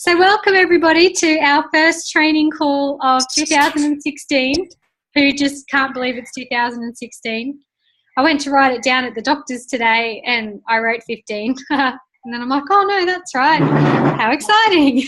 So welcome everybody to our first training call of 2016. Who just can't believe it's 2016. I went to write it down at the doctor's today and I wrote 15. And then I'm like, oh no, that's right. How exciting.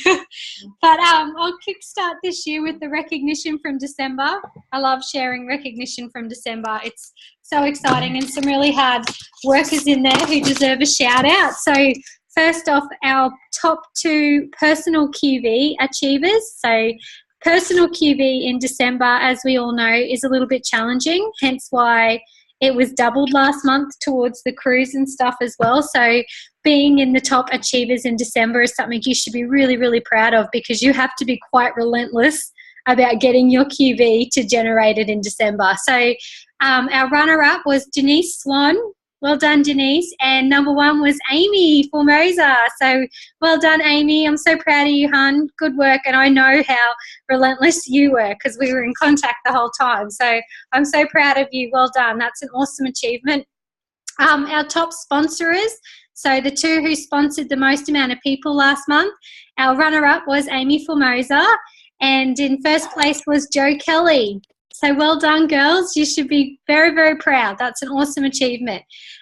But I'll kickstart this year with the recognition from December. I love sharing recognition from December. It's so exciting and some really hard workers in there who deserve a shout out. So first off, our top 2 personal QV achievers. So personal QV in December, as we all know, is a little bit challenging, hence why it was doubled last month towards the cruise and stuff as well. So being in the top achievers in December is something you should be really, really proud of, because you have to be quite relentless about getting your QV to generate it in December. So our runner-up was Denise Swan. Well done, Denise. And number 1 was Amy Formosa. So well done, Amy. I'm so proud of you, hun. Good work. And I know how relentless you were because we were in contact the whole time. So I'm so proud of you. Well done. That's an awesome achievement. Our top sponsors, so the 2 who sponsored the most amount of people last month, our runner-up was Amy Formosa, and in first place was Jo Kelly. So well done, girls. You should be very, very proud. That's an awesome achievement.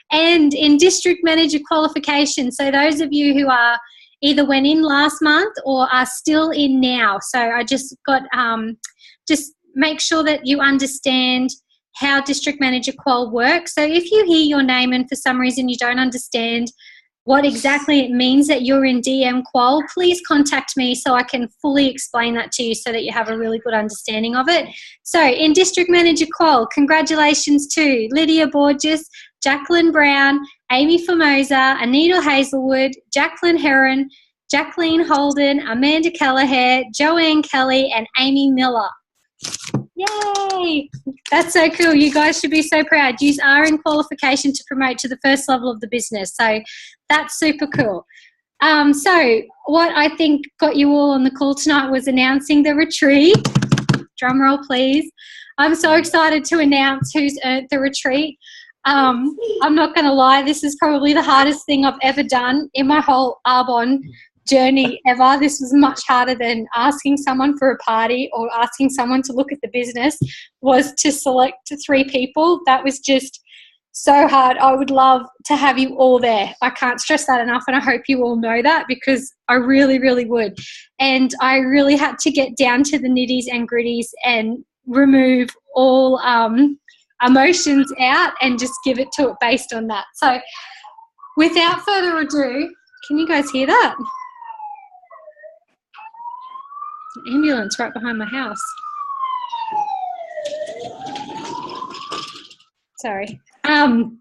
And in district manager qualification, so those of you who are either went in last month or are still in now. So I just got, just make sure that you understand how district manager qual works. So if you hear your name and for some reason you don't understand what exactly it means that you're in DM qual, please contact me so I can fully explain that to you so that you have a really good understanding of it. So in district manager qual, congratulations to Lydia Borges, Jacqueline Brown, Amy Formosa, Anita Hazelwood, Jacqueline Heron, Jacqueline Holden, Amanda Kelleher, Joanne Kelly, and Amy Miller. Yay! That's so cool. You guys should be so proud. You are in qualification to promote to the first level of the business. So that's super cool. So what I think got you all on the call tonight was announcing the retreat. Drum roll, please. I'm so excited to announce who's earned the retreat. I'm not going to lie, this is probably the hardest thing I've ever done in my whole Arbonne journey ever. This was much harder than asking someone for a party or asking someone to look at the business, was to select 3 people. That was just so hard. I would love to have you all there. I can't stress that enough, and I hope you all know that, because I really, really would. And I really had to get down to the nitties and gritties and remove all emotions out and just give it to it based on that. So without further ado, can you guys hear that? An ambulance right behind my house. Sorry. I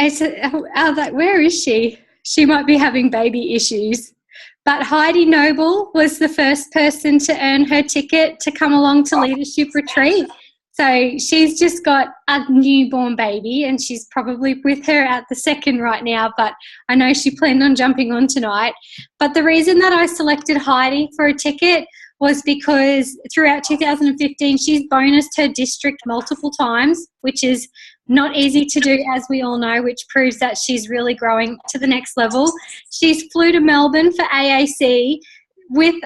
said, I was like, where is she? She might be having baby issues. But Heidi Noble was the first person to earn her ticket to come along to Leadership Retreat. So she's just got a newborn baby and she's probably with her at the second right now, but I know she planned on jumping on tonight. But the reason that I selected Heidi for a ticket was because throughout 2015 she's bonused her district multiple times, which is not easy to do, as we all know, which proves that she's really growing to the next level. She's flew to Melbourne for AAC with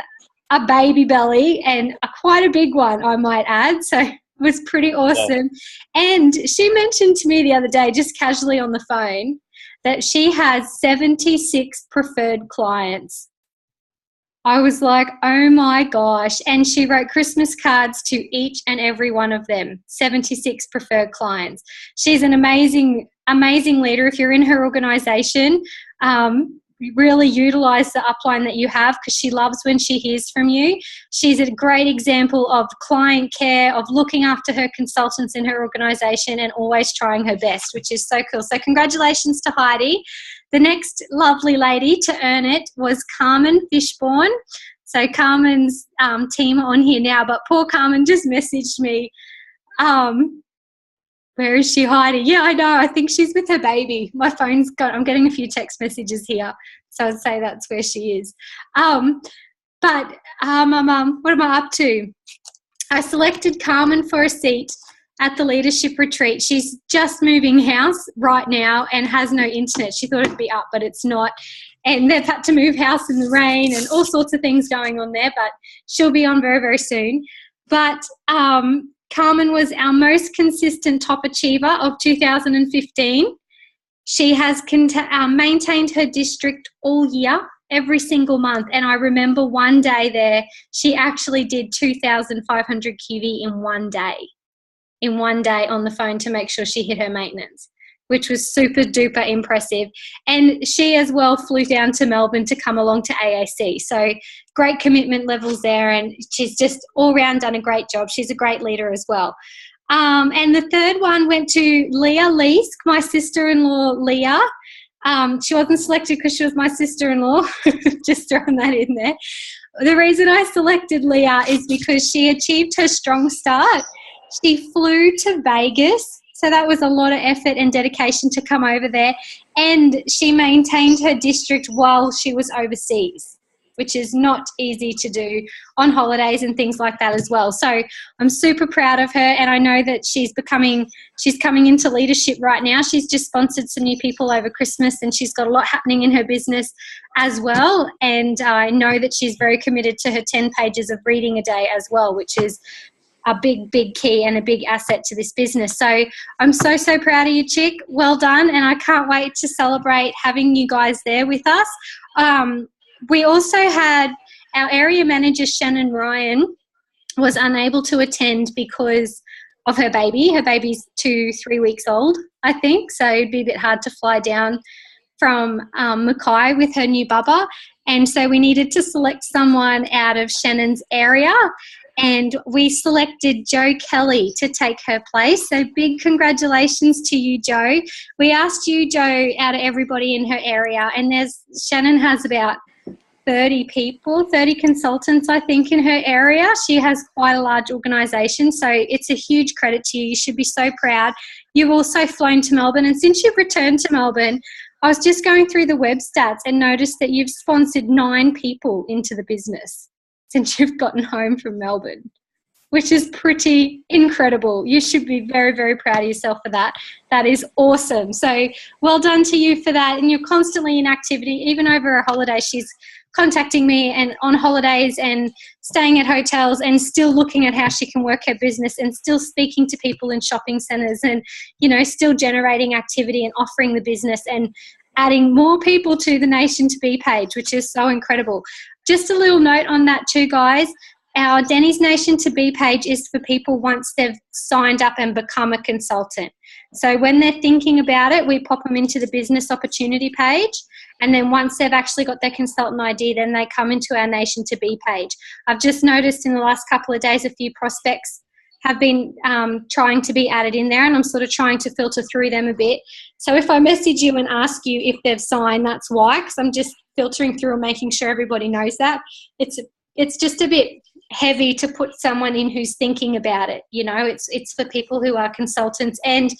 a baby belly, and quite a big one, I might add. So was pretty awesome. And she mentioned to me the other day, just casually on the phone, that she has 76 preferred clients. I was like, oh my gosh. And she wrote Christmas cards to each and every one of them, 76 preferred clients. She's an amazing, amazing leader. If you're in her organisation, really utilise the upline that you have, because she loves when she hears from you. She's a great example of client care, of looking after her consultants in her organisation and always trying her best, which is so cool. So congratulations to Heidi. The next lovely lady to earn it was Carmen Fishbourne. So Carmen's team are on here now, but poor Carmen just messaged me. Where is she, Heidi? Yeah, I know. I think she's with her baby. My phone's got, I'm getting a few text messages here, so I'd say that's where she is. What am I up to? I selected Carmen for a seat at the Leadership Retreat. She's just moving house right now and has no internet. She thought it'd be up, but it's not. and they've had to move house in the rain and all sorts of things going on there, but she'll be on very, very soon. But Carmen was our most consistent top achiever of 2015. She has maintained her district all year, every single month. And I remember one day there, she actually did 2,500 QV in one day on the phone to make sure she hit her maintenance, which was super duper impressive. And she as well flew down to Melbourne to come along to AAC. So great commitment levels there, and she's just all round done a great job. She's a great leader as well. And the third one went to Leah Leask, my sister-in-law Leah. She wasn't selected because she was my sister-in-law, just throwing that in there. The reason I selected Leah is because she achieved her strong start. She flew to Vegas, so that was a lot of effort and dedication to come over there, and she maintained her district while she was overseas, which is not easy to do on holidays and things like that as well. So I'm super proud of her, and I know that she's coming into leadership right now. She's just sponsored some new people over Christmas, and she's got a lot happening in her business as well. And I know that she's very committed to her 10 pages of reading a day as well, which is a big, big key and a big asset to this business. So I'm so, so proud of you, chick. Well done. And I can't wait to celebrate having you guys there with us. We also had our area manager, Shannon Ryan, was unable to attend because of her baby. Her baby's 2-3 weeks old, I think. So it'd be a bit hard to fly down from Mackay with her new bubba. And so we needed to select someone out of Shannon's area. And we selected Jo Kelly to take her place. So big congratulations to you, Jo. We asked you, Jo, out of everybody in her area, and Shannon has about 30 people, 30 consultants, I think, in her area. She has quite a large organisation, so it's a huge credit to you. You should be so proud. You've also flown to Melbourne, and since you've returned to Melbourne, I was just going through the web stats and noticed that you've sponsored 9 people into the business since you've gotten home from Melbourne, which is pretty incredible. You should be very, very proud of yourself for that. That is awesome. So well done to you for that. And you're constantly in activity. Even over a holiday, she's contacting me and on holidays and staying at hotels and still looking at how she can work her business and still speaking to people in shopping centres and, you know, still generating activity and offering the business and adding more people to the Nation to Be page, which is so incredible. Just a little note on that too, guys. Our Denny's Nation to Be page is for people once they've signed up and become a consultant. So when they're thinking about it, we pop them into the business opportunity page. And then once they've actually got their consultant ID, then they come into our Nation to Be page. I've just noticed in the last couple of days a few prospects have been trying to be added in there, and I'm sort of trying to filter through them a bit. So if I message you and ask you if they've signed, that's why, because I'm just filtering through and making sure everybody knows that. It's just a bit heavy to put someone in who's thinking about it. You know, it's for people who are consultants, and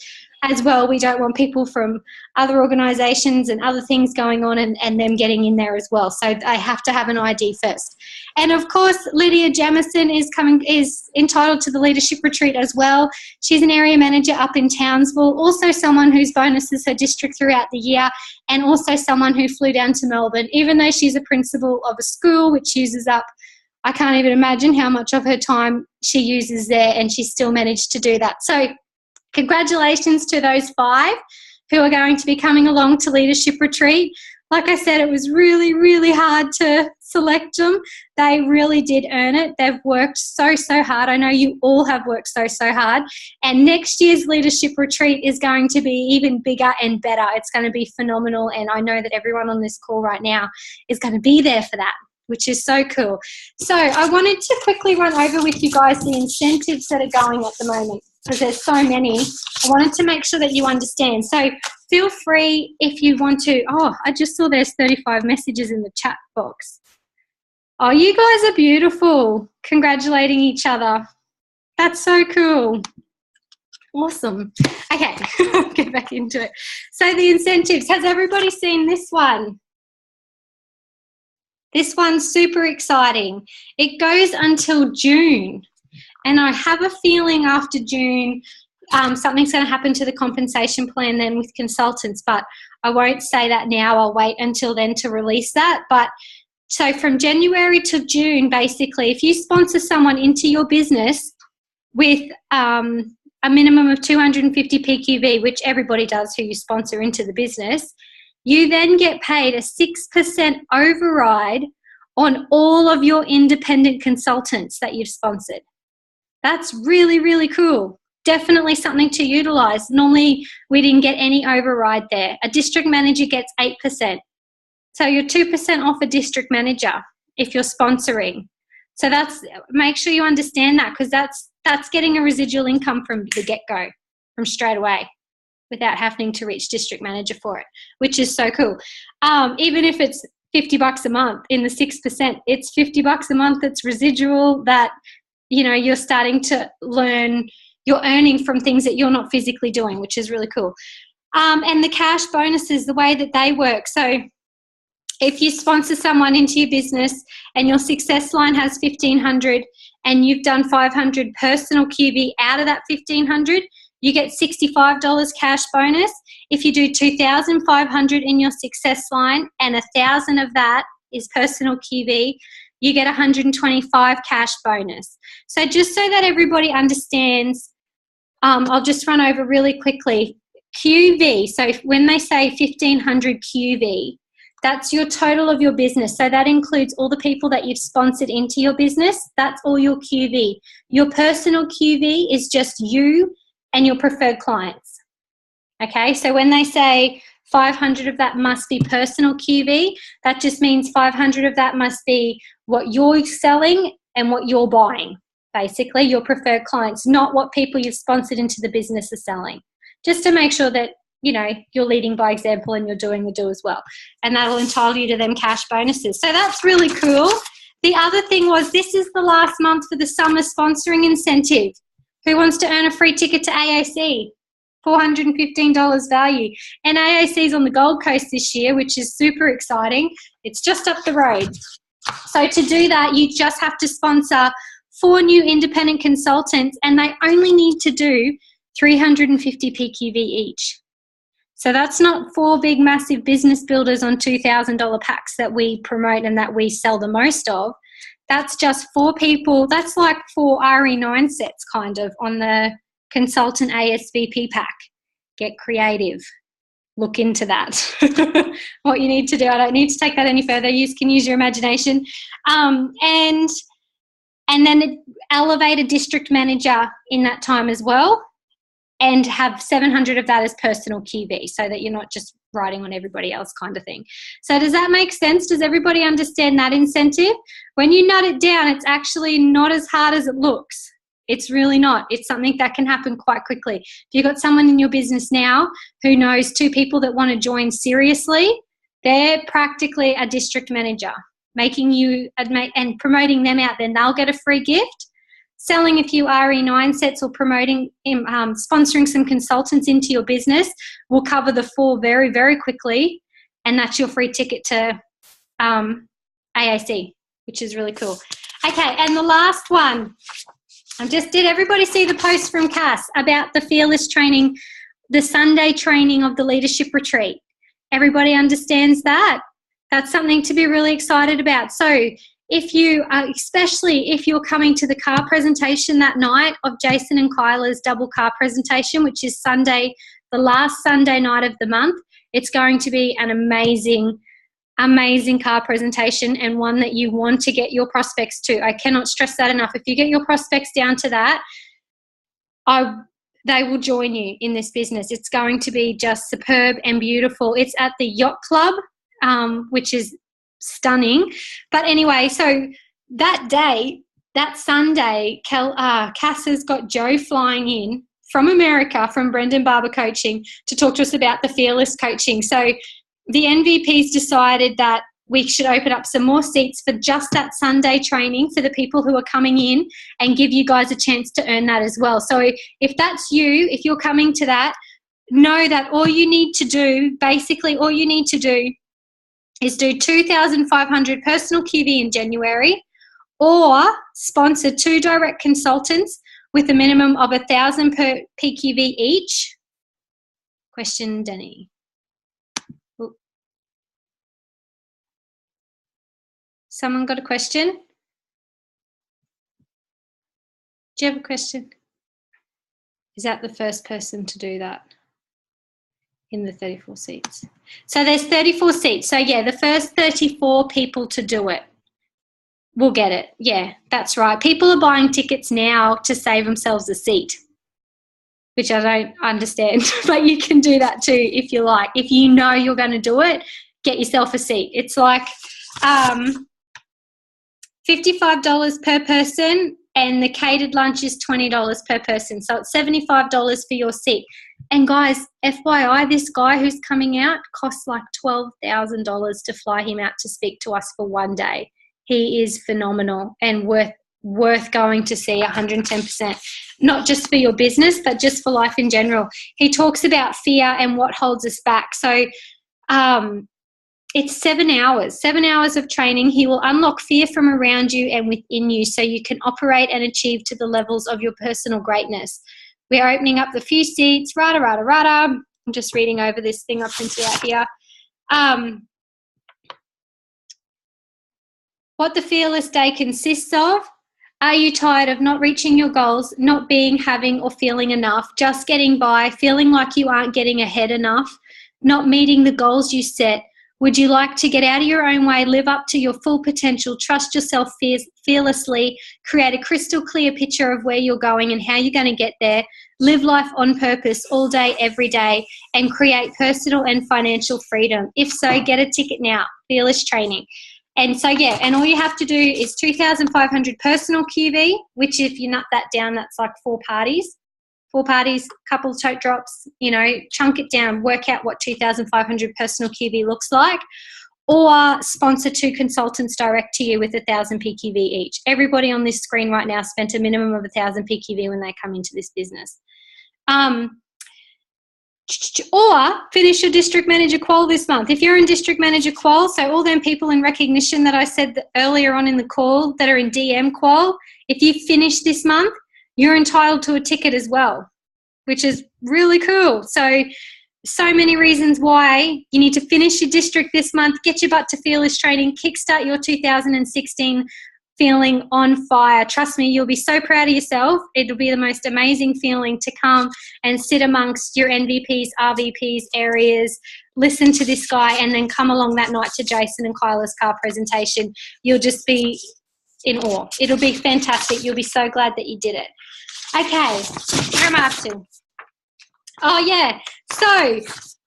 as well, we don't want people from other organisations and other things going on and them getting in there as well. So they have to have an ID first. And of course, Lydia Jamison is entitled to the leadership retreat as well. She's an area manager up in Townsville, also someone whose bonuses her district throughout the year, and also someone who flew down to Melbourne, even though she's a principal of a school which uses up, I can't even imagine how much of her time she uses there, and she still managed to do that. So congratulations to those 5 who are going to be coming along to Leadership Retreat. Like I said, it was really, really hard to select them. They really did earn it. They've worked so, so hard. I know you all have worked so, so hard. And next year's Leadership Retreat is going to be even bigger and better. It's going to be phenomenal. And I know that everyone on this call right now is going to be there for that, which is so cool. So I wanted to quickly run over with you guys the incentives that are going at the moment, because there's so many. I wanted to make sure that you understand. So feel free if you want to. Oh, I just saw there's 35 messages in the chat box. Oh, you guys are beautiful, congratulating each other. That's so cool. Awesome. Okay, get back into it. So the incentives, has everybody seen this one? This one's super exciting. It goes until June. And I have a feeling after June, something's going to happen to the compensation plan then with consultants, but I won't say that now. I'll wait until then to release that. But so from January to June, basically, if you sponsor someone into your business with a minimum of 250 PQV, which everybody does who you sponsor into the business, you then get paid a 6% override on all of your independent consultants that you've sponsored. That's really, really cool. Definitely something to utilize. Normally, we didn't get any override there. A district manager gets 8%. So you're 2% off a district manager if you're sponsoring. So make sure you understand that, because that's getting a residual income from the get-go, from straight away, without having to reach district manager for it, which is so cool. Even if it's $50 a month in the 6%, it's $50 a month that's residual that, you know, you're starting to learn, you're earning from things that you're not physically doing, which is really cool. And the cash bonuses, the way that they work. So if you sponsor someone into your business and your success line has 1,500 and you've done 500 personal QV out of that 1,500, you get $65 cash bonus. If you do 2,500 in your success line and 1,000 of that is personal QV, you get 125 cash bonus. So just so that everybody understands, I'll just run over really quickly. QV, so when they say 1,500 QV, that's your total of your business. So that includes all the people that you've sponsored into your business. That's all your QV. Your personal QV is just you and your preferred clients. Okay, so when they say 500 of that must be personal QV, that just means 500 of that must be what you're selling and what you're buying, basically, your preferred clients, not what people you've sponsored into the business are selling. Just to make sure that, you know, you're leading by example and you're doing the do as well. And that'll entitle you to them cash bonuses. So that's really cool. The other thing was, this is the last month for the summer sponsoring incentive. Who wants to earn a free ticket to AAC? $415 value. And AAC is on the Gold Coast this year, which is super exciting. It's just up the road. So to do that, you just have to sponsor 4 new independent consultants, and they only need to do 350 PQV each. So that's not 4 big massive business builders on $2,000 packs that we promote and that we sell the most of. That's just 4 people. That's like 4 RE9 sets kind of on the consultant ASVP pack. Get creative. Look into that. What you need to do. I don't need to take that any further. You can use your imagination. And then elevate a district manager in that time as well, and have 700 of that as personal QV, so that you're not just riding on everybody else kind of thing. So does that make sense? Does everybody understand that incentive? When you nut it down, it's actually not as hard as it looks. It's really not. It's something that can happen quite quickly. If you've got someone in your business now who knows 2 people that want to join seriously, they're practically a district manager, making you and promoting them out. Then they'll get a free gift. Selling a few RE9 sets or promoting, sponsoring some consultants into your business will cover the 4 very, very quickly, and that's your free ticket to AAC, which is really cool. Okay, and the last one. Did everybody see the post from Cass about the Fearless training, the Sunday training of the leadership retreat? Everybody understands that? That's something to be really excited about. So if you, especially if you're coming to the car presentation that night of Jason and Kyla's double car presentation, which is Sunday, the last Sunday night of the month, it's going to be an amazing car presentation, and one that you want to get your prospects to. I cannot stress that enough. If you get your prospects down to that, they will join you in this business. It's going to be just superb and beautiful. It's at the Yacht Club, which is stunning. But anyway, so that day, that Sunday, Cass has got Joe flying in from America, from Brendan Barber Coaching, to talk to us about the Fearless coaching. So the NVPs decided that we should open up some more seats for just that Sunday training for the people who are coming in, and give you guys a chance to earn that as well. So if that's you, if you're coming to that, know that all you need to do, basically all you need to do, is do 2,500 personal QV in January, or sponsor 2 direct consultants with a minimum of 1,000 per PQV each? Question, Denny. Ooh. Someone got a question? Do you have a question? Is that the first person to do that in the 34 seats? So there's 34 seats. So, yeah, the first 34 people to do it will get it. Yeah, that's right. People are buying tickets now to save themselves a seat, which I don't understand, but you can do that too if you like. If you know you're going to do it, get yourself a seat. It's like $55 per person, and the catered lunch is $20 per person. So it's $75 for your seat. And guys, FYI, this guy who's coming out costs like $12,000 to fly him out to speak to us for one day. He is phenomenal and worth going to see 110%, not just for your business, but just for life in general. He talks about fear and what holds us back. So it's 7 hours of training. He will unlock fear from around you and within you so you can operate and achieve to the levels of your personal greatness. We are opening up the few seats, rada. I'm just reading over this thing I printed out here. What the Fearless Day consists of. Are you tired of not reaching your goals, not being, having, or feeling enough, just getting by, feeling like you aren't getting ahead enough, not meeting the goals you set? Would you like to get out of your own way, live up to your full potential, trust yourself fearlessly, create a crystal clear picture of where you're going and how you're going to get there, live life on purpose all day, every day, and create personal and financial freedom? If so, get a ticket now, Fearless Training. And so, yeah, and all you have to do is 2,500 personal QV, which if you nut that down, that's like 4 parties, couple tote drops, chunk it down, work out what 2,500 personal QV looks like, or sponsor 2 consultants direct to you with 1,000 PQV each. Everybody on this screen right now spent a minimum of 1,000 PQV when they come into this business. Or finish your district manager qual this month. If you're in district manager qual, so all them people in recognition that I said earlier on in the call that are in DM qual, if you finish this month, you're entitled to a ticket as well, which is really cool. So many reasons why you need to finish your district this month, get your butt to Fearless Training, kickstart your 2016 feeling on fire. Trust me, you'll be so proud of yourself. It'll be the most amazing feeling to come and sit amongst your NVPs, RVPs, areas, listen to this guy, and then come along that night to Jason and Kyla's car presentation. You'll just be in awe. It'll be fantastic. You'll be so glad that you did it. Okay, where am I up to? Oh, yeah. So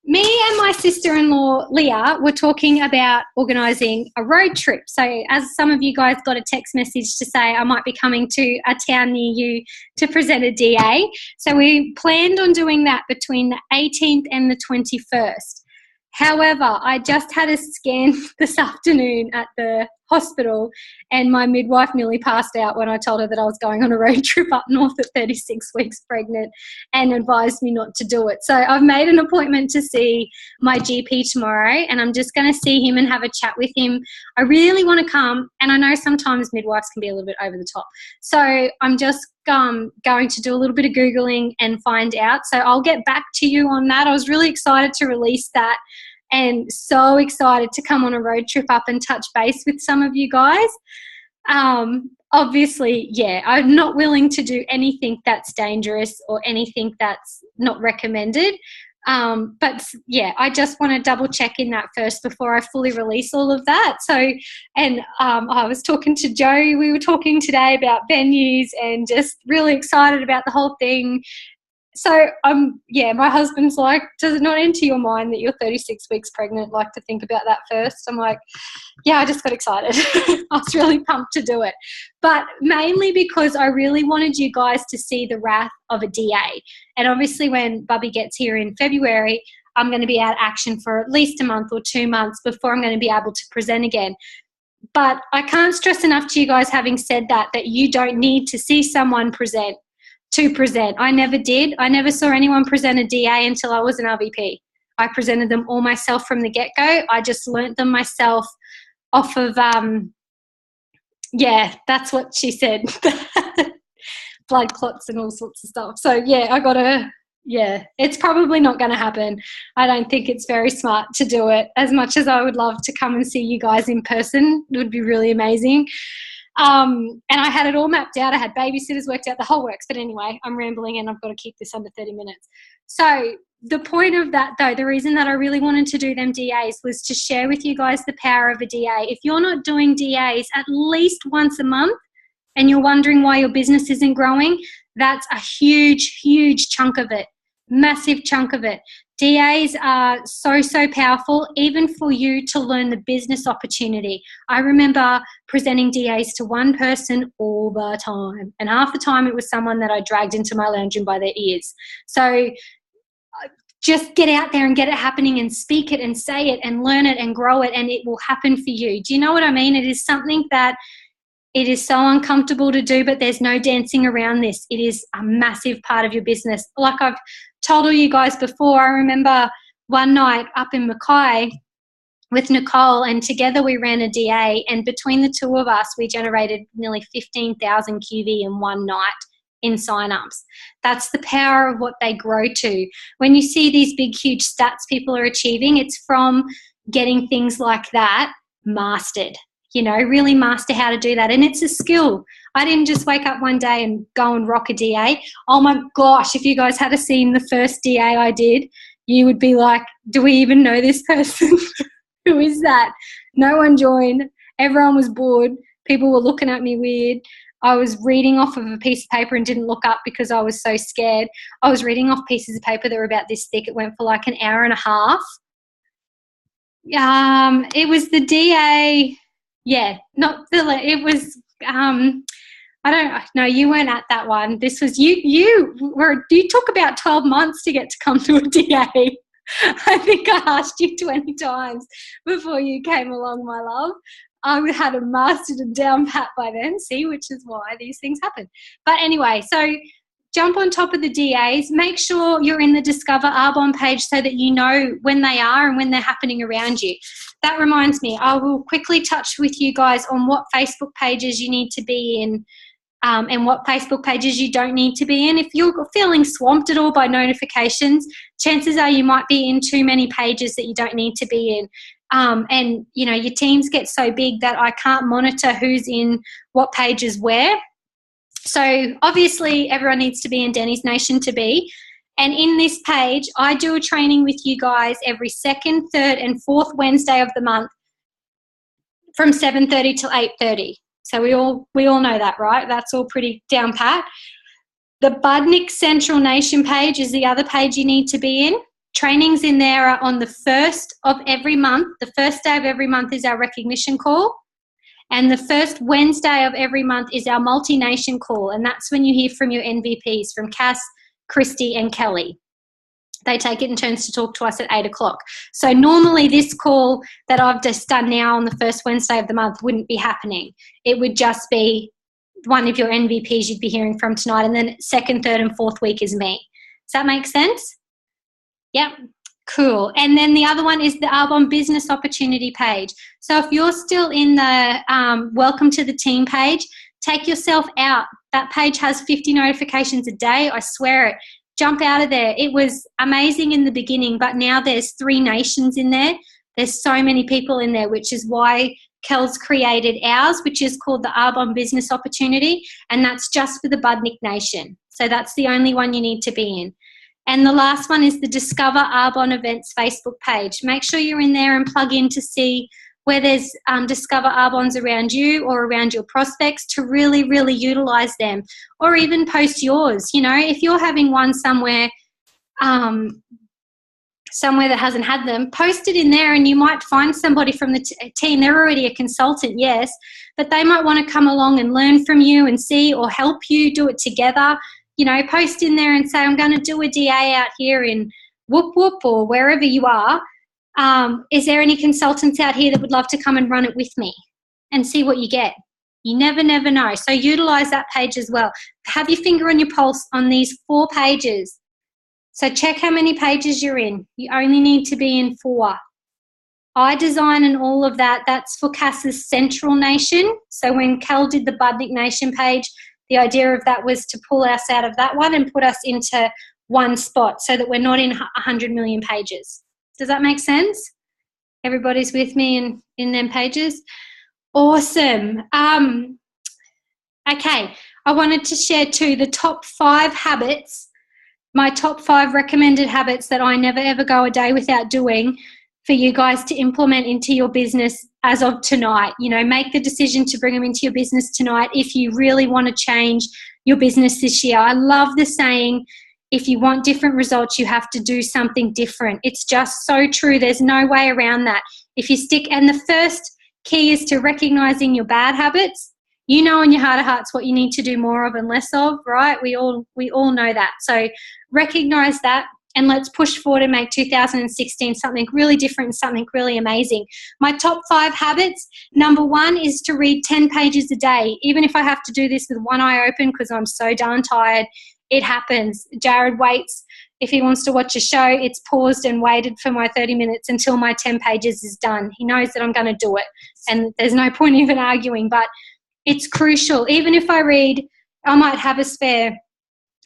me and my sister-in-law, Leah, were talking about organising a road trip. So as some of you guys got a text message to say I might be coming to a town near you to present a DA. So we planned on doing that between the 18th and the 21st. However, I just had a scan this afternoon at the hospital and my midwife nearly passed out when I told her that I was going on a road trip up north at 36 weeks pregnant and advised me not to do it. So I've made an appointment to see my GP tomorrow and I'm just going to see him and have a chat with him. I really want to come, and I know sometimes midwives can be a little bit over the top. So I'm just going to do a little bit of Googling and find out. So I'll get back to you on that. I was really excited to release that and so excited to come on a road trip up and touch base with some of you guys. Obviously, yeah, I'm not willing to do anything that's dangerous or anything that's not recommended. But yeah, I just want to double check in that first before I fully release all of that. So, and I was talking to Joe, we were talking today about venues and just really excited about the whole thing. So my husband's like, does it not enter your mind that you're 36 weeks pregnant? Like to think about that first. I'm like, yeah, I just got excited. I was really pumped to do it. But mainly because I really wanted you guys to see the wrath of a DA. And obviously when Bubby gets here in February, I'm going to be out of action for at least a month or 2 months before I'm going to be able to present again. But I can't stress enough to you guys, having said that you don't need to see someone present to present. I never did. I never saw anyone present a DA until I was an RVP. I presented them all myself from the get-go. I just learnt them myself off of, that's what she said. blood clots and all sorts of stuff. So, yeah, it's probably not going to happen. I don't think it's very smart to do it. As much as I would love to come and see you guys in person, it would be really amazing. And I had it all mapped out. I had babysitters worked out, the whole works. But anyway, I'm rambling and I've got to keep this under 30 minutes. So the point of that, though, the reason that I really wanted to do them DAs was to share with you guys the power of a DA. If you're not doing DAs at least once a month and you're wondering why your business isn't growing, that's a huge, huge chunk of it, massive chunk of it. DAs are so, so powerful, even for you to learn the business opportunity. I remember presenting DAs to one person all the time, and half the time it was someone that I dragged into my lounge room by their ears. So just get out there and get it happening and speak it and say it and learn it and grow it, and it will happen for you. Do you know what I mean? It is something that it is so uncomfortable to do, but there's no dancing around this. It is a massive part of your business. Like I've told all you guys before, I remember one night up in Mackay with Nicole, and together we ran a DA, and between the two of us, we generated nearly 15,000 QV in one night in signups. That's the power of what they grow to. When you see these big, huge stats people are achieving, it's from getting things like that mastered. You know, really master how to do that. And it's a skill. I didn't just wake up one day and go and rock a DA. Oh my gosh, if you guys had seen the first DA I did, you would be like, do we even know this person? Who is that? No one joined. Everyone was bored. People were looking at me weird. I was reading off of a piece of paper and didn't look up because I was so scared. I was reading off pieces of paper that were about this thick. It went for like an hour and a half. It was the DA... Yeah, not the, it was, I don't know, you weren't at that one. This was, you took about 12 months to get to come to a DA. I think I asked you 20 times before you came along, my love. I had a mastered and down pat by then, see, which is why these things happen. But anyway, so jump on top of the DAs. Make sure you're in the Discover Arbonne page so that you know when they are and when they're happening around you. That reminds me, I will quickly touch with you guys on what Facebook pages you need to be in and what Facebook pages you don't need to be in. If you're feeling swamped at all by notifications, chances are you might be in too many pages that you don't need to be in. And, you know, your teams get so big that I can't monitor who's in what pages where. So obviously everyone needs to be in Denny's Nation to be. And in this page, I do a training with you guys every second, third and fourth Wednesday of the month from 7:30 till 8:30. So we all know that, right? That's all pretty down pat. The Budnick Central Nation page is the other page you need to be in. Trainings in there are on the first of every month. The first day of every month is our recognition call. And the first Wednesday of every month is our multi-nation call. And that's when you hear from your NVPs, from Cass, Christy and Kelly. They take it in turns to talk to us at 8 o'clock. So normally this call that I've just done now on the first Wednesday of the month wouldn't be happening. It would just be one of your NVPs you'd be hearing from tonight, and then second, third and fourth week is me. Does that make sense? Yep. Cool. And then the other one is the Arbonne Business Opportunity page. So if you're still in the Welcome to the Team page, take yourself out. That page has 50 notifications a day. I swear it. Jump out of there. It was amazing in the beginning, but now there's 3 nations in there. There's so many people in there, which is why Kel's created ours, which is called the Arbonne Business Opportunity, and that's just for the Budnick Nation. So that's the only one you need to be in. And the last one is the Discover Arbonne Events Facebook page. Make sure you're in there and plug in to see where there's Discover Arbonnes around you or around your prospects to really, really utilise them, or even post yours. You know, if you're having one somewhere that hasn't had them, post it in there and you might find somebody from the team. They're already a consultant, yes, but they might want to come along and learn from you and see, or help you do it together. You know, post in there and say, I'm going to do a DA out here in Whoop Whoop or wherever you are. Is there any consultants out here that would love to come and run it with me, and see what you get? You never know. So utilize that page as well. Have your finger on your pulse on these 4 pages. So check how many pages you're in. You only need to be in 4. iDesign and all of that, that's for Cass's Central Nation. So when Cal did the Budnick Nation page, the idea of that was to pull us out of that one and put us into one spot so that we're not in 100 million pages. Does that make sense? Everybody's with me in them pages? Awesome. Okay, I wanted to share too the top 5 habits, my top 5 recommended habits that I never ever go a day without doing for you guys to implement into your business as of tonight. You know, make the decision to bring them into your business tonight if you really want to change your business this year. I love the saying, if you want different results, you have to do something different. It's just so true. There's no way around that. If you stick, and the first key is to recognizing your bad habits. You know in your heart of hearts what you need to do more of and less of, right? We all know that. So recognize that, and let's push forward and make 2016 something really different and something really amazing. My top 5 habits, number 1 is to read 10 pages a day. Even if I have to do this with one eye open because I'm so darn tired, it happens. Jared waits. If he wants to watch a show, it's paused and waited for my 30 minutes until my 10 pages is done. He knows that I'm going to do it, and there's no point even arguing, but it's crucial. Even if I read, I might have a spare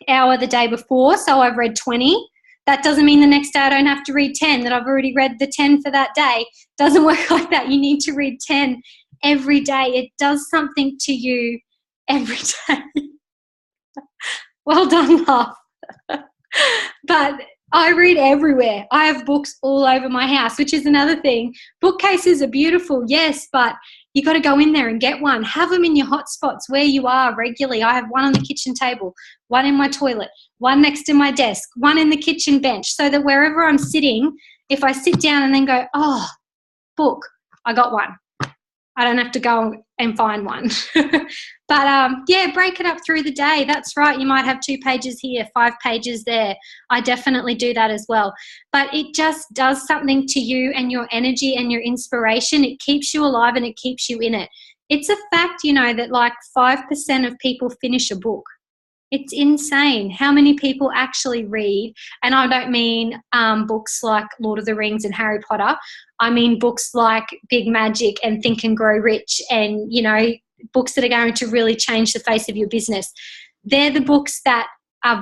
hour the day before, so I've read 20. That doesn't mean the next day I don't have to read 10, that I've already read the 10 for that day. Doesn't work like that. You need to read 10 every day. It does something to you every day. Well done, love. But I read everywhere. I have books all over my house, which is another thing. Bookcases are beautiful, yes, but you got to go in there and get one. Have them in your hot spots where you are regularly. I have one on the kitchen table, one in my toilet, one next to my desk, one in the kitchen bench, so that wherever I'm sitting, if I sit down and then go, oh, book, I got one. I don't have to go and find one. But, yeah, break it up through the day. That's right. You might have 2 pages here, 5 pages there. I definitely do that as well. But it just does something to you and your energy and your inspiration. It keeps you alive and it keeps you in it. It's a fact, you know, that like 5% of people finish a book. It's insane how many people actually read. And I don't mean books like Lord of the Rings and Harry Potter. I mean books like Big Magic and Think and Grow Rich, and, you know, books that are going to really change the face of your business. They're the books that are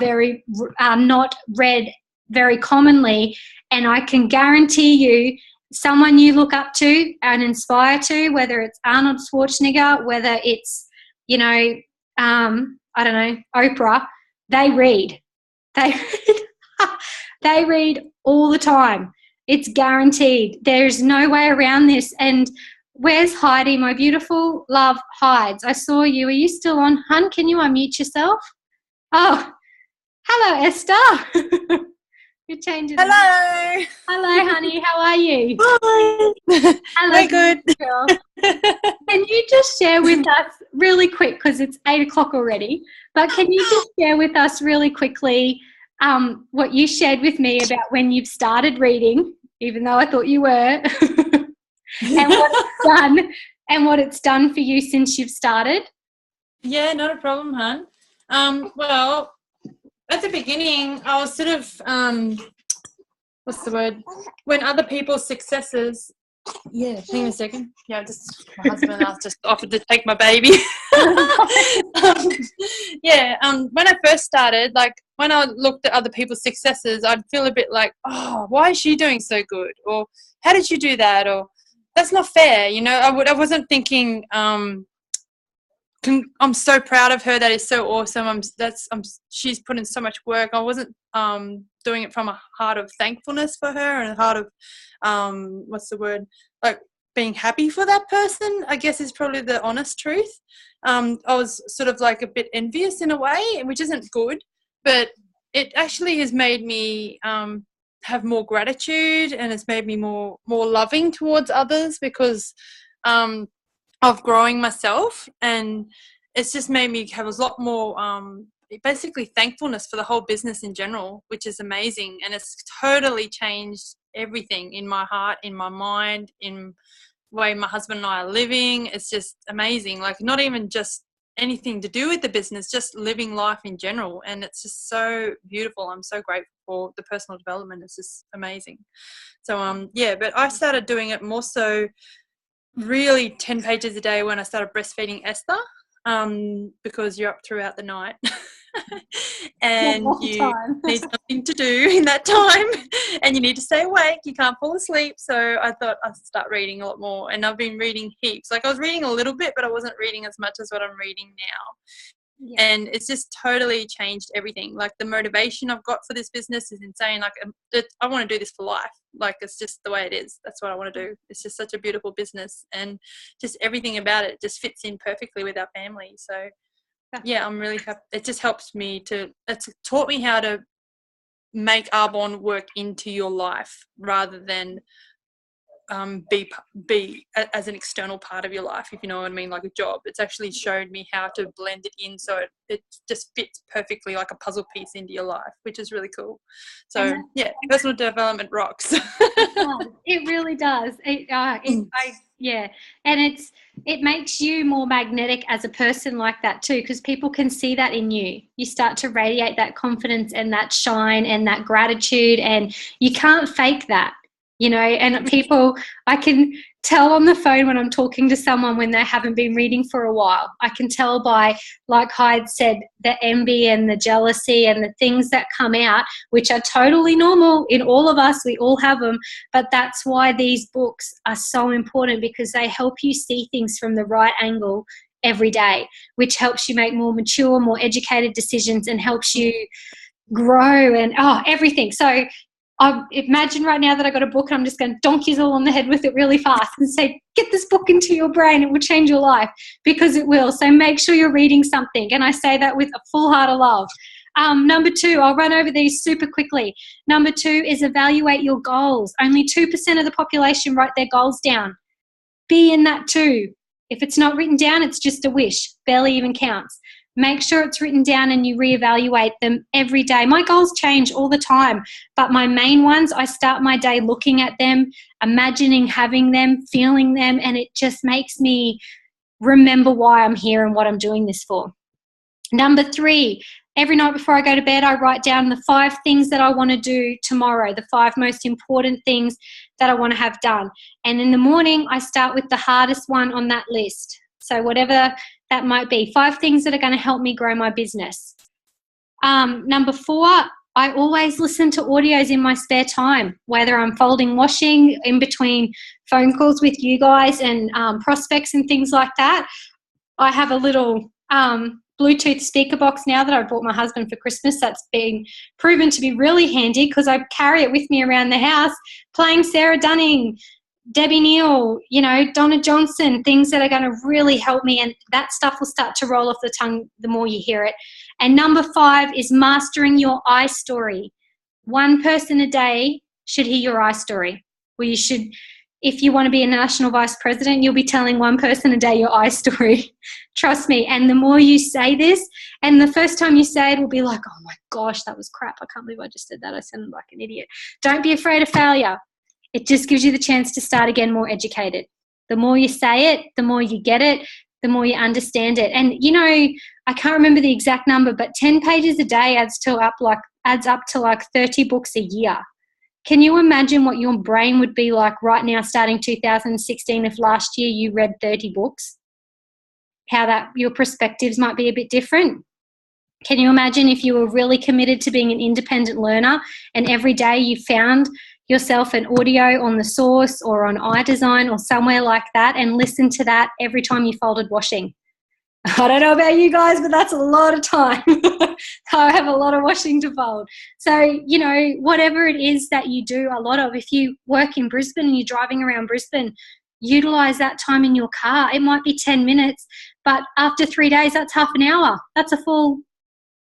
not read very commonly, and I can guarantee you someone you look up to and inspire to, whether it's Arnold Schwarzenegger, whether it's, you know, I don't know, Oprah, they read. They read. They read all the time. It's guaranteed. There's no way around this. And where's Heidi, my beautiful love Hides? I saw you. Are you still on, hun? Can you unmute yourself? Oh, hello, Esther. You're changing. Hello. Hello, honey. How are you? Hi. Hello, very good. Girl. Can you just share with us really quick, because it's 8 o'clock already, but can you just share with us really quickly what you shared with me about when you've started reading, even though I thought you were, and what it's done for you since you've started? Yeah, not a problem, hon. Well, at the beginning, I was sort of, what's the word? When other people's successes. Yeah, hang on a second. Yeah, just my husband asked just offered to take my baby. When I first started, like when I looked at other people's successes, I'd feel a bit like, oh, why is she doing so good? Or how did you do that? Or that's not fair. You know, I wasn't thinking, I'm so proud of her. That is so awesome. She's put in so much work. I wasn't doing it from a heart of thankfulness for her and a heart of what's the word? Like being happy for that person, I guess, is probably the honest truth. I was sort of like a bit envious in a way, which isn't good, but it actually has made me have more gratitude, and it's made me more loving towards others because of growing myself, and it's just made me have a lot more basically thankfulness for the whole business in general, which is amazing. And it's totally changed everything in my heart, in my mind, in the way my husband and I are living. It's just amazing. Like, not even just anything to do with the business, just living life in general. And it's just so beautiful. I'm so grateful for the personal development. It's just amazing. So but I started doing it more so really 10 pages a day when I started breastfeeding Esther. because you're up throughout the night and you time. need something to do in that time and you need to stay awake. You can't fall asleep. So I thought I'd start reading a lot more, and I've been reading heaps. Like I was reading a little bit, but I wasn't reading as much as what I'm reading now. Yeah. And it's just totally changed everything. Like the motivation I've got for this business is insane. Like I want to do this for life. Like it's just the way it is. That's what I want to do. It's just such a beautiful business, and just everything about it just fits in perfectly with our family. So yeah, I'm really happy. It just helps me it's taught me how to make Arbonne work into your life rather than be as an external part of your life, if you know what I mean, like a job. It's actually showed me how to blend it in so it just fits perfectly like a puzzle piece into your life, which is really cool. So yeah, personal development rocks. It really does. Yeah, and it makes you more magnetic as a person like that too, because people can see that in you. You start to radiate that confidence and that shine and that gratitude, and you can't fake that. You know, and people, I can tell on the phone when I'm talking to someone when they haven't been reading for a while. I can tell by, like Hyde said, the envy and the jealousy and the things that come out, which are totally normal in all of us. We all have them. But that's why these books are so important, because they help you see things from the right angle every day, which helps you make more mature, more educated decisions and helps you grow and everything. So I imagine right now that I got a book and I'm just going to donk you all on the head with it really fast and say, get this book into your brain. It will change your life, because it will. So make sure you're reading something. And I say that with a full heart of love. Number 2, I'll run over these super quickly. Number 2 is evaluate your goals. Only 2% of the population write their goals down. Be in that too. If it's not written down, it's just a wish. Barely even counts. Make sure it's written down and you reevaluate them every day. My goals change all the time, but my main ones, I start my day looking at them, imagining having them, feeling them, and it just makes me remember why I'm here and what I'm doing this for. Number 3, every night before I go to bed, I write down the 5 things that I want to do tomorrow, the 5 most important things that I want to have done. And in the morning, I start with the hardest one on that list. So whatever that might be, 5 things that are going to help me grow my business. Number 4, I always listen to audios in my spare time, whether I'm folding washing, in between phone calls with you guys and prospects and things like that. I have a little Bluetooth speaker box now that I bought my husband for Christmas. That's been proven to be really handy because I carry it with me around the house, playing Sarah Dunning, Debbie Neal, Donna Johnson, things that are going to really help me, and that stuff will start to roll off the tongue the more you hear it. And number 5 is mastering your I story. 1 person a day should hear your I story. Well, you should, if you want to be a national vice president, you'll be telling 1 person a day your I story. Trust me. And the more you say this, and the first time you say it will be like, oh my gosh, that was crap. I can't believe I just said that. I sounded like an idiot. Don't be afraid of failure. It just gives you the chance to start again more educated. The more you say it, the more you get it, the more you understand it. And, I can't remember the exact number, but 10 pages a day adds up to like 30 books a year. Can you imagine what your brain would be like right now starting 2016 if last year you read 30 books? How that your perspectives might be a bit different? Can you imagine if you were really committed to being an independent learner and every day you found yourself an audio on the Source or on iDesign or somewhere like that and listen to that every time you folded washing? I don't know about you guys, but that's a lot of time. I have a lot of washing to fold. So, whatever it is that you do a lot of, if you work in Brisbane and you're driving around Brisbane, utilize that time in your car. It might be 10 minutes, but after 3 days, that's half an hour. That's a full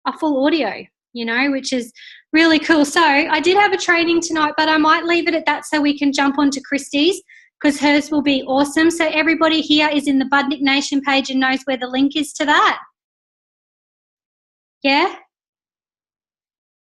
audio, which is really cool. So I did have a training tonight, but I might leave it at that so we can jump on to Christy's, because hers will be awesome. So everybody here is in the Budnik Nation page and knows where the link is to that. Yeah?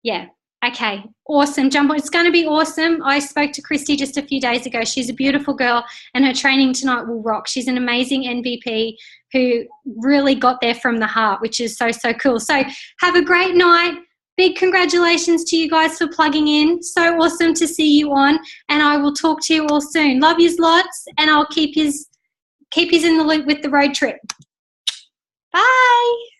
Yeah. Okay. Awesome. Jump on. It's going to be awesome. I spoke to Christy just a few days ago. She's a beautiful girl and her training tonight will rock. She's an amazing NVP who really got there from the heart, which is so, so cool. So have a great night. Big congratulations to you guys for plugging in. So awesome to see you on, and I will talk to you all soon. Love yous lots, and I'll keep yous in the loop with the road trip. Bye.